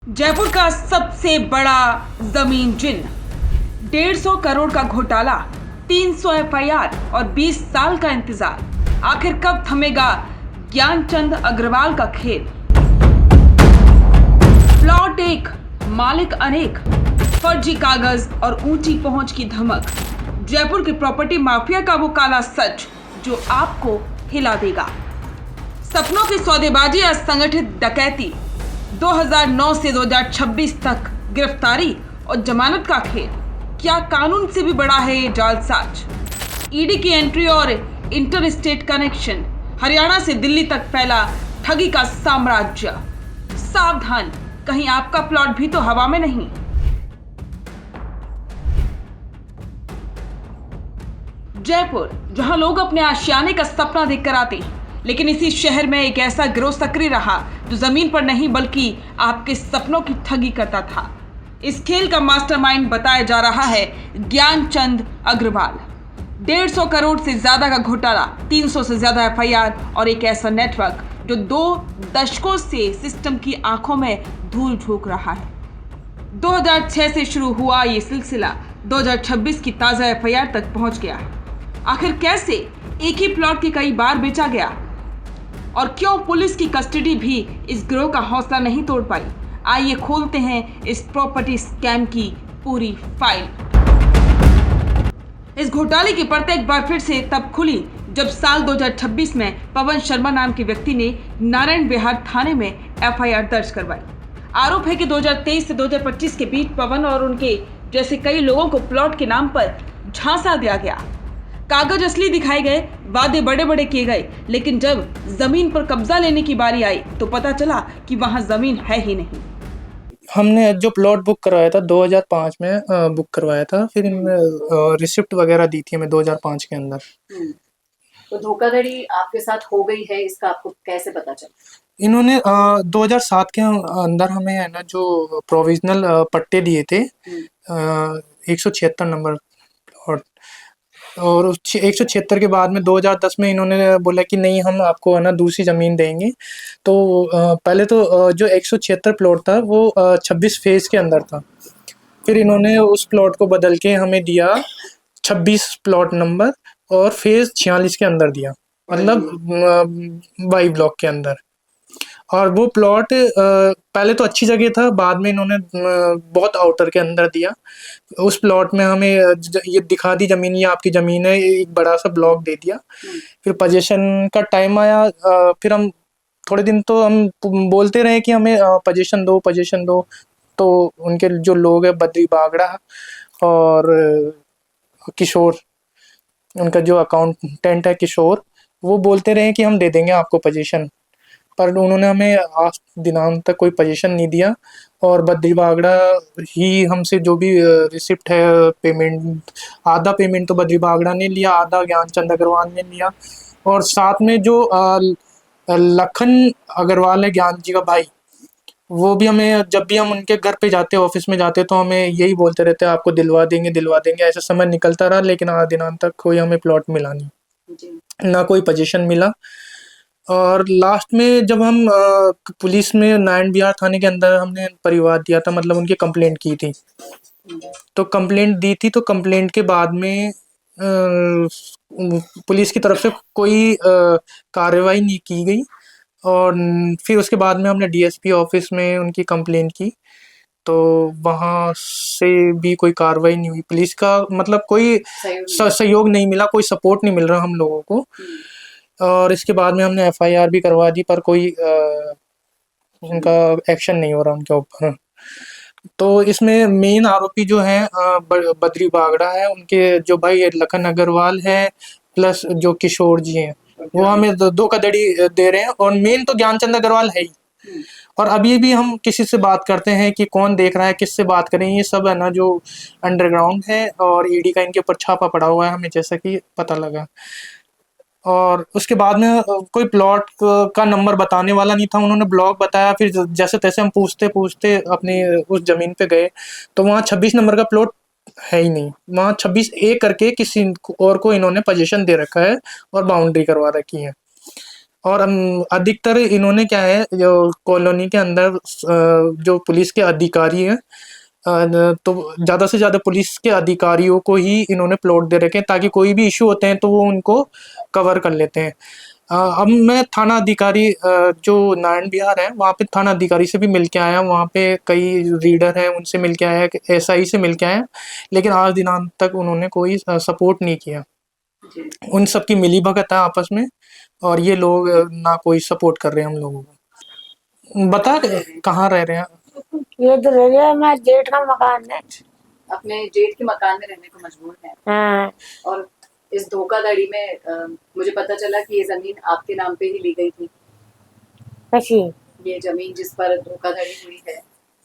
जयपुर का सबसे बड़ा जमीन जिन्न, 150 करोड़ का घोटाला, 300 एफआईआर और 20 साल का इंतजार। आखिर कब थमेगा ज्ञानचंद अग्रवाल का खेल? प्लॉट एक, मालिक अनेक, फर्जी कागज और ऊंची पहुंच की धमक। जयपुर के प्रॉपर्टी माफिया का वो काला सच जो आपको हिला देगा। सपनों की सौदेबाजी या संगठित डकैती, 2009 से 2026 तक गिरफ्तारी और जमानत का खेल। क्या कानून से भी बड़ा है ये जालसाज? ईडी की एंट्री और इंटर स्टेट कनेक्शन, हरियाणा से दिल्ली तक फैला ठगी का साम्राज्य। सावधान, कहीं आपका प्लॉट भी तो हवा में नहीं। जयपुर, जहां लोग अपने आशियाने का सपना देखकर आते हैं, लेकिन इसी शहर में एक ऐसा गिरोह सक्रिय रहा जो जमीन पर नहीं बल्कि आपके सपनों की ठगी करता था। इस खेल का मास्टरमाइंड बताया जा रहा है ज्ञानचंद अग्रवाल। 150 करोड़ से ज्यादा का घोटाला, 300 से ज्यादा एफआईआर और एक ऐसा नेटवर्क जो 2 दशकों से सिस्टम की आंखों में धूल झोंक रहा है। 2006 से शुरू हुआ ये सिलसिला 2026 की ताजा एफआईआर तक पहुंच गया। आखिर कैसे एक ही प्लॉट के कई बार बेचा गया और क्यों पुलिस की कस्टडी भी इस गिरोह का हौसला नहीं तोड़ पाई? आइए खोलते हैं इस प्रॉपर्टी स्कैम की पूरी फाइल। इस घोटाले की परतें एक बार फिर से तब खुली जब साल 2026 में पवन शर्मा नाम के व्यक्ति ने नारायण विहार थाने में एफआईआर दर्ज करवाई। आरोप है कि 2023 से 2025 के बीच पवन और उनके जैसे कई लोगों को प्लॉट के नाम पर झांसा दिया गया। कागज असली दिखाए गए, वादे बड़े बड़े किए गए, लेकिन जब जमीन पर कब्जा लेने की बारी आई तो पता चला कि वहां जमीन है ही नहीं। हमने जो प्लॉट बुक करवाया था 2005 में बुक करवाया था, फिर इनमें रिसिप्ट वगैरह दी थी हमें 2005 के अंदर। तो धोखाधड़ी आपके साथ हो गई है, इसका आपको कैसे पता चला? इन्होंने 2007 के अंदर हमें है ना जो प्रोविजनल पट्टे दिए थे, 176 नंबर प्लॉट, और उस 176 के बाद में 2010 में इन्होंने बोला कि नहीं, हम आपको है ना दूसरी ज़मीन देंगे। तो पहले तो जो 176 प्लॉट था वो 26 फेज़ के अंदर था। फिर इन्होंने उस प्लॉट को बदल के हमें दिया 26 प्लॉट नंबर और फेज़ 46 के अंदर दिया, मतलब वाई ब्लॉक के अंदर। और वो प्लॉट पहले तो अच्छी जगह था, बाद में इन्होंने बहुत आउटर के अंदर दिया। उस प्लॉट में हमें ये दिखा दी ज़मीन, ये आपकी ज़मीन है, एक बड़ा सा ब्लॉक दे दिया। फिर पोजीशन का टाइम आया, फिर हम थोड़े दिन तो हम बोलते रहे कि हमें पोजीशन दो, पोजीशन दो। तो उनके जो लोग हैं, बद्री बागड़ा और किशोर, उनका जो अकाउंटेंट है किशोर, वो बोलते रहे कि हम दे देंगे आपको पोजीशन, पर उन्होंने हमें आज दिनांक तक कोई पोजीशन नहीं दिया। और बद्री बागड़ा ही हमसे जो भी रिसिप्ट है, पेमेंट, आधा पेमेंट तो बद्री बागड़ा ने लिया, आधा ज्ञानचंद अग्रवाल ने लिया। और साथ में जो लखन अग्रवाल है, ज्ञान जी का भाई, वो भी हमें, जब भी हम उनके घर पे जाते, ऑफिस में जाते, तो हमें यही बोलते रहते हैं आपको दिलवा देंगे, दिलवा देंगे। ऐसा समय निकलता रहा, लेकिन आज दिनांक तक कोई हमें प्लॉट मिला नहीं, ना कोई पोजीशन मिला। और लास्ट में जब हम पुलिस में नारायण विहार थाने के अंदर हमने परिवाद दिया था, मतलब उनकी कंप्लेंट की थी, तो कंप्लेंट दी थी, तो कंप्लेंट के बाद में पुलिस की तरफ से कोई कार्रवाई नहीं की गई। और फिर उसके बाद में हमने डीएसपी ऑफिस में उनकी कंप्लेंट की, तो वहाँ से भी कोई कार्रवाई नहीं हुई। पुलिस का मतलब कोई सहयोग नहीं मिला, कोई सपोर्ट नहीं मिल रहा हम लोगों को। और इसके बाद में हमने एफआईआर भी करवा दी, पर कोई उनका एक्शन नहीं हो रहा उनके ऊपर। तो इसमें मेन आरोपी जो है बद्री बागड़ा है, उनके जो भाई लखन अग्रवाल है, प्लस जो किशोर जी हैं, वो हमें दो कदड़ी दे रहे हैं। और मेन तो ज्ञानचंद अग्रवाल है ही। और अभी भी हम किसी से बात करते हैं कि कौन देख रहा है, किससे बात करें, ये सब है ना जो अंडरग्राउंड है, और ईडी का इनके ऊपर छापा पड़ा हुआ है, हमें जैसा कि पता लगा। और उसके बाद में कोई प्लॉट का नंबर बताने वाला नहीं था, उन्होंने ब्लॉक बताया। फिर जैसे तैसे हम पूछते पूछते अपनी उस ज़मीन पे गए, तो वहाँ 26 नंबर का प्लॉट है ही नहीं, वहाँ 26A करके किसी और को इन्होंने पोजीशन दे रखा है और बाउंड्री करवा रखी है। और अधिकतर इन्होंने क्या है, जो कॉलोनी के अंदर जो पुलिस के अधिकारी हैं, तो ज़्यादा से ज़्यादा पुलिस के अधिकारियों को ही इन्होंने प्लॉट दे रखे हैं, ताकि कोई भी इशू होते हैं तो वो उनको कवर कर लेते हैं। अब मैं थाना अधिकारी जो नारायण विहार है वहाँ पे थाना अधिकारी से भी मिल के आया, वहाँ पे कई रीडर हैं उनसे मिल के आया, एसआई से मिल के आया, लेकिन आज दिनांक तक उन्होंने कोई सपोर्ट नहीं किया। जी उन सबकी मिलीभगत है आपस में, और ये लोग ना कोई सपोर्ट कर रहे हैं हम लोगों को। बता कहाँ रह रहे हैं? ये तो रह गया हमारे जेठ का मकान है। अपने जेठ के मकान में रहने को मजबूर हैं हाँ, और इस धोखाधड़ी में मुझे पता चला कि ये जमीन आपके नाम पे ही ली गई थी। कशी ये जमीन जिस पर धोखाधड़ी हुई है,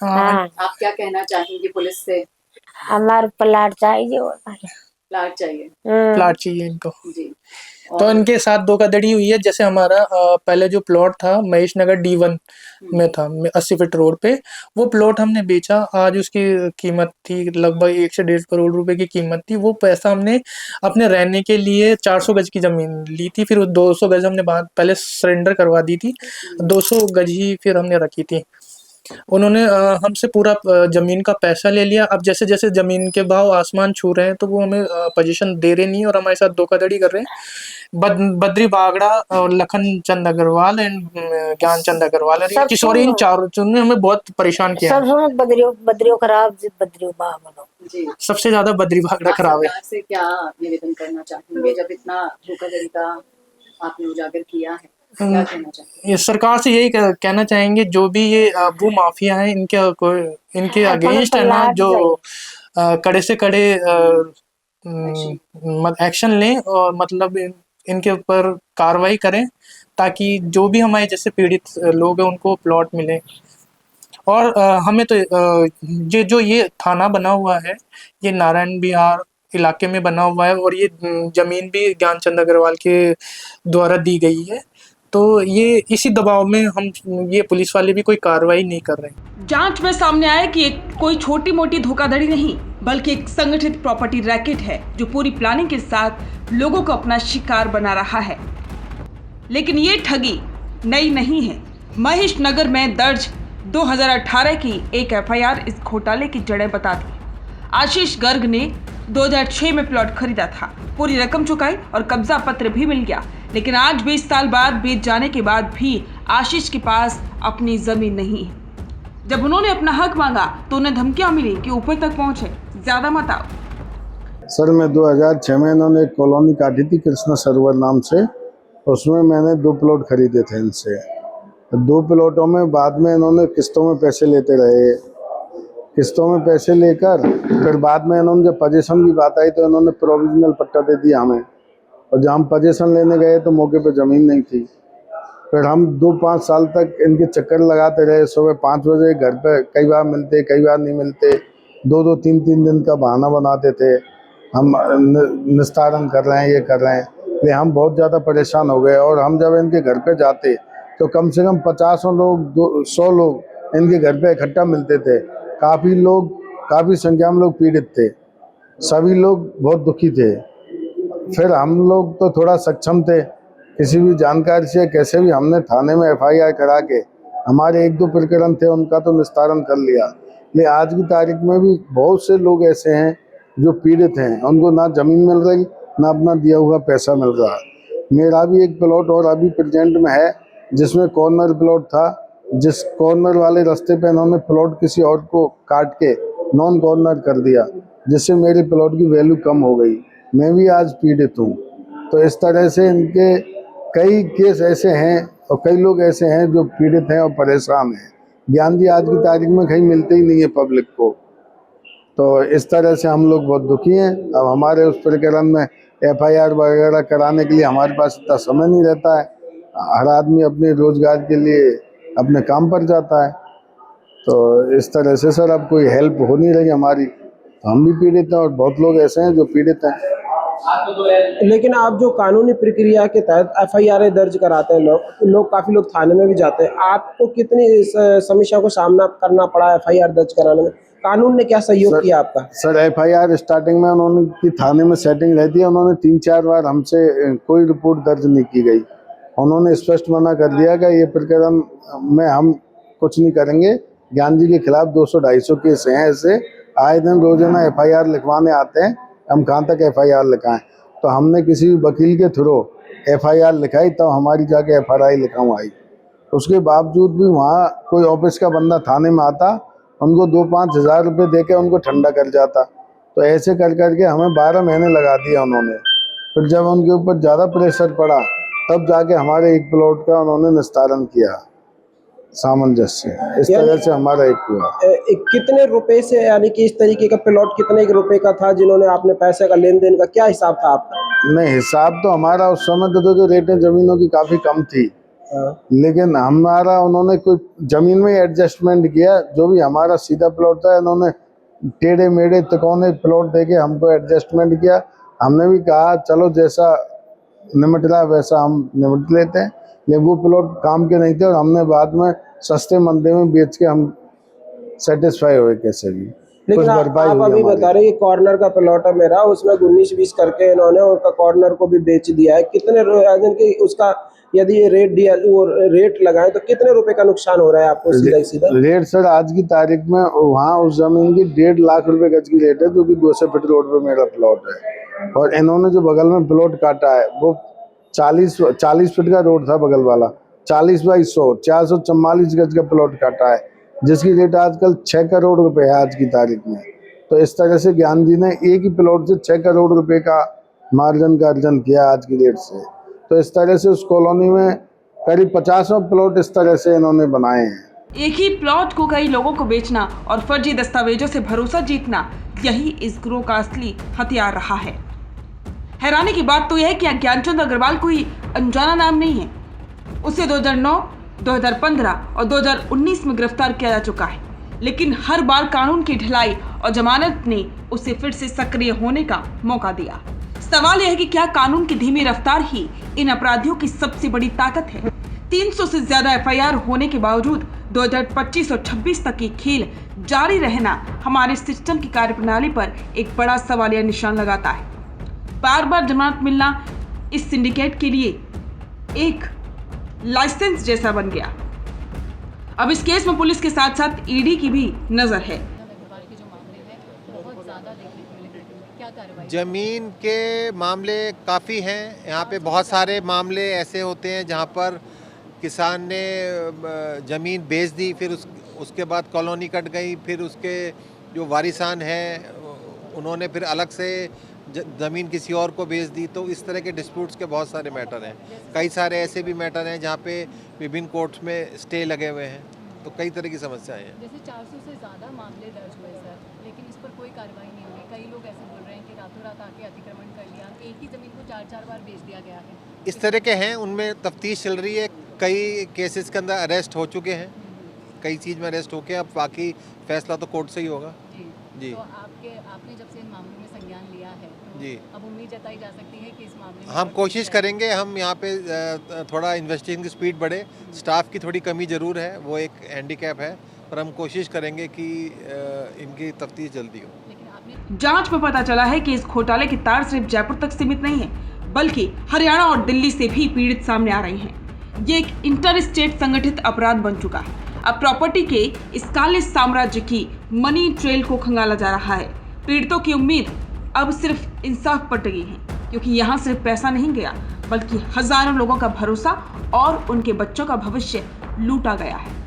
हाँ, आप क्या कहना चाहेंगे पुलिस से? हमारे प्लाट चाहिए वो प्लाट चाहिए। प्लाट चाहिए इनको। जी तो इनके साथ धोखाधड़ी हुई है। जैसे हमारा पहले जो प्लॉट था महेश नगर D1 में था, 80 फीट रोड पे, वो प्लॉट हमने बेचा। आज उसकी कीमत थी लगभग 1 से 1.5 करोड़ रुपए की कीमत थी। वो पैसा हमने अपने रहने के लिए 400 गज की जमीन ली थी, फिर 200 गज हमने बाद पहले सरेंडर करवा दी थी, 200 गज ही फिर हमने रखी थी। उन्होंने हमसे पूरा जमीन का पैसा ले लिया। अब जैसे जैसे जमीन के भाव आसमान छू रहे हैं तो वो हमें पोजीशन दे रहे नहीं और हमारे साथ धोखाधड़ी कर रहे हैं। बद्री बागड़ा और लखन चंद अग्रवाल एंड ज्ञान चंद अग्रवाल और किशोरी, इन चारों ने हमें बहुत परेशान किया। सब बदरियो खराब, बदरियो बाबा जी सबसे ज्यादा बद्री बागड़ा आप खराब है। सरकार से क्या निवेदन करना चाहेंगे जब इतना धोखाधड़ी का आपने उजागर किया है? क्या कहना चाहेंगे? ये सरकार से यही कहना चाहेंगे, जो भी ये भू माफिया है इनके अगेंस्ट है ना, जो कड़े से कड़े एक्शन लें और मतलब इनके ऊपर कार्रवाई करें, ताकि जो भी हमारे जैसे पीड़ित लोग हैं उनको प्लॉट मिले। और हमें तो जो ये थाना बना हुआ है ये नारायण विहार इलाके में बना हुआ है, और ये जमीन भी ज्ञानचंद अग्रवाल के द्वारा दी गई है। तो ये इसी दबाव में हम ये पुलिस वाले भी कोई कार्रवाई नहीं कर रहे हैं। जांच में सामने आया कि एक कोई छोटी मोटी धोखाधड़ी नहीं, बल्कि एक संगठित प्रॉपर्टी रैकेट है जो पूरी प्लानिंग के साथ लोगों को अपना शिकार बना रहा है। लेकिन ये ठगी नई नहीं है। महेश नगर में दर्ज 2018 की एक एफआईआर इस घोटाले की जड़ें बताती। आशीष गर्ग ने 2006 में प्लॉट खरीदा था, पूरी रकम चुकाई और कब्जा पत्र भी मिल गया। लेकिन आज 20 साल बाद बेच जाने के बाद भी आशीष के पास अपनी जमीन नहीं है। जब उन्होंने अपना हक मांगा तो उन्हें धमकियां मिली कि ऊपर तक पहुंचे, ज्यादा मत आओ। सर मैं 2006 में इन्होंने एक कॉलोनी काटी थी कृष्णा सरोवर नाम से, उसमें मैंने 2 प्लॉट खरीदे थे इनसे। 2 प्लॉटों में बाद में इन्होंने किस्तों में पैसे लेते रहे। किस्तों में पैसे लेकर फिर बाद में इन्होंने जब पोजीशन की बात आई तो इन्होंने प्रोविजनल पट्टा दे दिया हमें, और जब हम पोजीशन लेने गए तो मौके पे ज़मीन नहीं थी। फिर हम 2-5 साल तक इनके चक्कर लगाते रहे। सुबह 5 बजे घर पे कई बार मिलते, कई बार नहीं मिलते। 2-2, 3-3 दिन का बहाना बनाते थे, हम निस्तारण कर रहे हैं, ये कर रहे हैं। इसलिए हम बहुत ज़्यादा परेशान हो गए। और हम जब इनके घर पे जाते तो कम से कम 50 लोग 100 लोग इनके घर पे इकट्ठा मिलते थे। काफ़ी संख्या में लोग पीड़ित थे, सभी लोग बहुत दुखी थे। फिर हम लोग तो थोड़ा सक्षम थे, किसी भी जानकारी से कैसे भी हमने थाने में FIR करा के हमारे 1-2 प्रकरण थे उनका तो निस्तारण कर लिया। लेकिन आज की तारीख में भी बहुत से लोग ऐसे हैं जो पीड़ित हैं, उनको ना ज़मीन मिल रही, ना अपना दिया हुआ पैसा मिल रहा। मेरा भी एक प्लॉट और अभी प्रेजेंट में है, जिसमें कॉर्नर प्लॉट था, जिस कॉर्नर वाले रास्ते पे इन्होंने प्लॉट किसी और को काट के नॉन कॉर्नर कर दिया, जिससे मेरे प्लॉट की वैल्यू कम हो गई। मैं भी आज पीड़ित हूँ। तो इस तरह से इनके कई केस ऐसे हैं और कई लोग ऐसे हैं जो पीड़ित हैं और परेशान हैं। ज्ञान जी आज की तारीख में कहीं मिलते ही नहीं है पब्लिक को। तो इस तरह से हम लोग बहुत दुखी हैं। अब हमारे उस प्रकरण में FIR वगैरह कराने के लिए हमारे पास इतना समय नहीं रहता है। हर आदमी अपने रोजगार के लिए अपने काम पर जाता है। तो इस तरह से सर अब कोई हेल्प हो नहीं रही हमारी, तो हम भी पीड़ित हैं और बहुत लोग ऐसे हैं जो पीड़ित हैं। लेकिन आप जो कानूनी प्रक्रिया के तहत FIR दर्ज कराते हैं काफी लोग थाने में भी जाते हैं, आपको कितनी समस्या को सामना करना पड़ा FIR दर्ज कराने में? कानून ने क्या सहयोग किया आपका? सर FIR स्टार्टिंग में उन्होंने की थाने में सेटिंग रहती है, उन्होंने 3-4 बार हमसे कोई रिपोर्ट दर्ज नहीं की गई उन्होंने स्पष्ट मना कर दिया कि ये प्रकरण में हम कुछ नहीं करेंगे। ज्ञान जी के खिलाफ 200-250 केस हैं ऐसे, आए दिन रोजाना FIR लिखवाने आते हैं, हम कहाँ तक FIR लिखाएं। तो हमने किसी वकील के थ्रू FIR लिखाई, तब हमारी जाके FRI लिखवाई। उसके बावजूद भी वहाँ कोई ऑफिस का बंदा थाने में आता, उनको 2-5 हज़ार रुपये दे के उनको ठंडा कर जाता। तो ऐसे कर करके हमें 12 महीने लगा दिया उन्होंने। फिर जब उनके ऊपर ज़्यादा प्रेशर पड़ा, तब जाके हमारे एक प्लॉट का उन्होंने निस्तारण किया सामंजस्य। इस तरह से हमारा एक हुआ। कितने रुपए से, यानी कि इस तरीके का प्लॉट कितने के रुपए का था जिन्होंने आपने पैसे का लेन देन का क्या हिसाब था आपका? नहीं, हिसाब तो हमारा उस समय तो देखो रेटें ज़मीनों की काफ़ी कम थी, लेकिन हमारा उन्होंने कोई ज़मीन में एडजस्टमेंट किया। जो भी हमारा सीधा प्लॉट था, इन्होंने टेढ़े मेढ़े तिकोने प्लॉट देके हमको एडजस्टमेंट किया। हमने भी कहा चलो जैसा निमट रहा वैसा हम निमट लेते हैं, लेकिन वो प्लॉट काम के नहीं थे और हमने बाद में सस्ते मंदे में बेच के हम सेटिस्फाई हुए कैसे भी। लेकिन आप अभी बता रहे हैं कॉर्नर का प्लॉट है मेरा, उसमें 19-20 करके इन्होंने उनका कॉर्नर को भी बेच दिया है। कितने कि उसका यदि ये रेट लगाएं तो कितने रुपए का नुकसान हो रहा है आपको सीधा सीधा? रेट सर आज की तारीख में वहाँ उस जमीन की 1.5 लाख रुपए गज की रेट है, जो कि 200 फीट रोड पे मेरा प्लॉट है। और इन्होंने जो बगल में प्लॉट काटा है वो 40 फीट का रोड था बगल वाला, 40 बाई 100 444 गज का प्लॉट काटा है, जिसकी रेट आजकल 6 करोड़ रुपए है आज की तारीख में। तो इस तरह से ज्ञान जी ने एक ही प्लॉट से 6 करोड़ रुपए का मार्जिन का अर्जन किया आज की रेट से। तो इस तरह से उस कॉलोनी में करीब 50 प्लॉट इस तरह से इन्होंने बनाए हैं। एक ही प्लॉट को कई लोगों को बेचना और फर्जी दस्तावेजों से भरोसा जीतना, यही इस गिरोह का असली हथियार रहा है। हैरानी की बात तो यह है कि ज्ञानचंद अग्रवाल कोई अनजाना नाम नहीं है। उसे 2009, 2015 और 2019 में गिरफ्तार किया जा चुका है, लेकिन हर बार कानून की ढिलाई और जमानत ने उसे फिर से सक्रिय होने का मौका दिया। सवाल यह है कि क्या कानून की धीमी रफ्तार ही इन अपराधियों की सबसे बड़ी ताकत है? 300 से ज्यादा FIR होने के बावजूद 2025 और 26 तक की खेल जारी रहना हमारे सिस्टम की कार्यप्रणाली पर एक बड़ा सवालिया निशान लगाता है। बार बार जमानत मिलना इस सिंडिकेट के लिए एक लाइसेंस जैसा बन गया। अब इस केस में पुलिस के साथ साथ ED की भी नजर है। जमीन के मामले काफ़ी हैं यहाँ पे। बहुत सारे मामले ऐसे होते हैं जहाँ पर किसान ने ज़मीन बेच दी, फिर उसके बाद कॉलोनी कट गई, फिर उसके जो वारिसान हैं उन्होंने फिर अलग से ज़मीन किसी और को बेच दी। तो इस तरह के डिस्प्यूट्स के बहुत सारे मैटर हैं। कई सारे ऐसे भी मैटर हैं जहाँ पे विभिन्न कोर्ट्स में स्टे लगे हुए हैं। तो कई तरह की समस्याएं हैं। जैसे 400 से ज़्यादा मामले दर्ज हुए सर, लेकिन इस पर कोई कार्रवाई नहीं हुई। कई लोग ऐसे बोल रहे हैं कि रातों रात आके अतिक्रमण कर लिया, एक ही ज़मीन को 4-4 बार बेच दिया गया है। इस तरह के हैं, उनमें तफ्तीश चल रही है। कई केसेस के अंदर अरेस्ट हो चुके हैं, कई चीज़ में अरेस्ट होके अब बाकी फैसला तो कोर्ट से ही होगा। जी तो आपने जब से इन मामलों में संज्ञान लिया है तो जी अब उम्मीद जताई जा सकती है कि इस मामले में हम कोशिश करेंगे। हम यहाँ पे थोड़ा इन्वेस्टिगेशन की स्पीड बढ़े। स्टाफ की थोड़ी कमी ज़रूर है, वो एक हैंडीकैप है, पर हम कोशिश करेंगे कि इनकी तफ्तीश जल्दी हो। जांच में पता चला है कि इस घोटाले की तार सिर्फ जयपुर तक सीमित नहीं है, बल्कि हरियाणा और दिल्ली से भी पीड़ित सामने आ रही हैं। ये एक इंटर स्टेट संगठित अपराध बन चुका है। अब प्रॉपर्टी के इस काले साम्राज्य की मनी ट्रेल को खंगाला जा रहा है। पीड़ितों की उम्मीद अब सिर्फ इंसाफ पर टिकी है, क्योंकि यहाँ सिर्फ पैसा नहीं गया, बल्कि हजारों लोगों का भरोसा और उनके बच्चों का भविष्य लूटा गया है।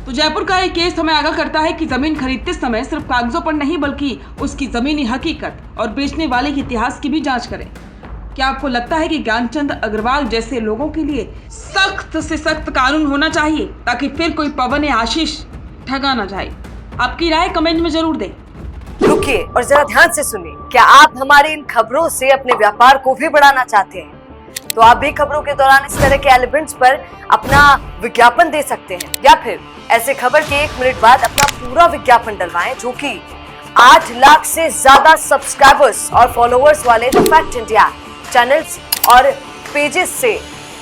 तो जयपुर का एक केस हमें आगाह करता है कि जमीन खरीदते समय सिर्फ कागजों पर नहीं, बल्कि उसकी जमीनी हकीकत और बेचने वाले के इतिहास की भी जांच करें। क्या आपको लगता है कि ज्ञानचंद अग्रवाल जैसे लोगों के लिए सख्त से सख्त कानून होना चाहिए, ताकि फिर कोई पवन या आशीष ठगा ना जाए? आपकी राय कमेंट में जरूर दें। रुकिए और जरा ध्यान से सुनिए। क्या आप हमारी इन खबरों से अपने व्यापार को भी बढ़ाना चाहते हैं? तो आप भी खबरों के दौरान इस तरह के एलिमेंट्स पर अपना विज्ञापन दे सकते हैं, या फिर ऐसे खबर के 1 मिनट बाद अपना पूरा विज्ञापन डलवाएं, जो कि 8 लाख से ज्यादा सब्सक्राइबर्स और फॉलोअर्स वाले द फैक्ट इंडिया चैनल्स और पेजेस से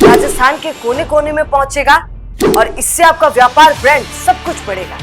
राजस्थान के कोने कोने में पहुंचेगा, और इससे आपका व्यापार, ब्रांड सब कुछ बढ़ेगा।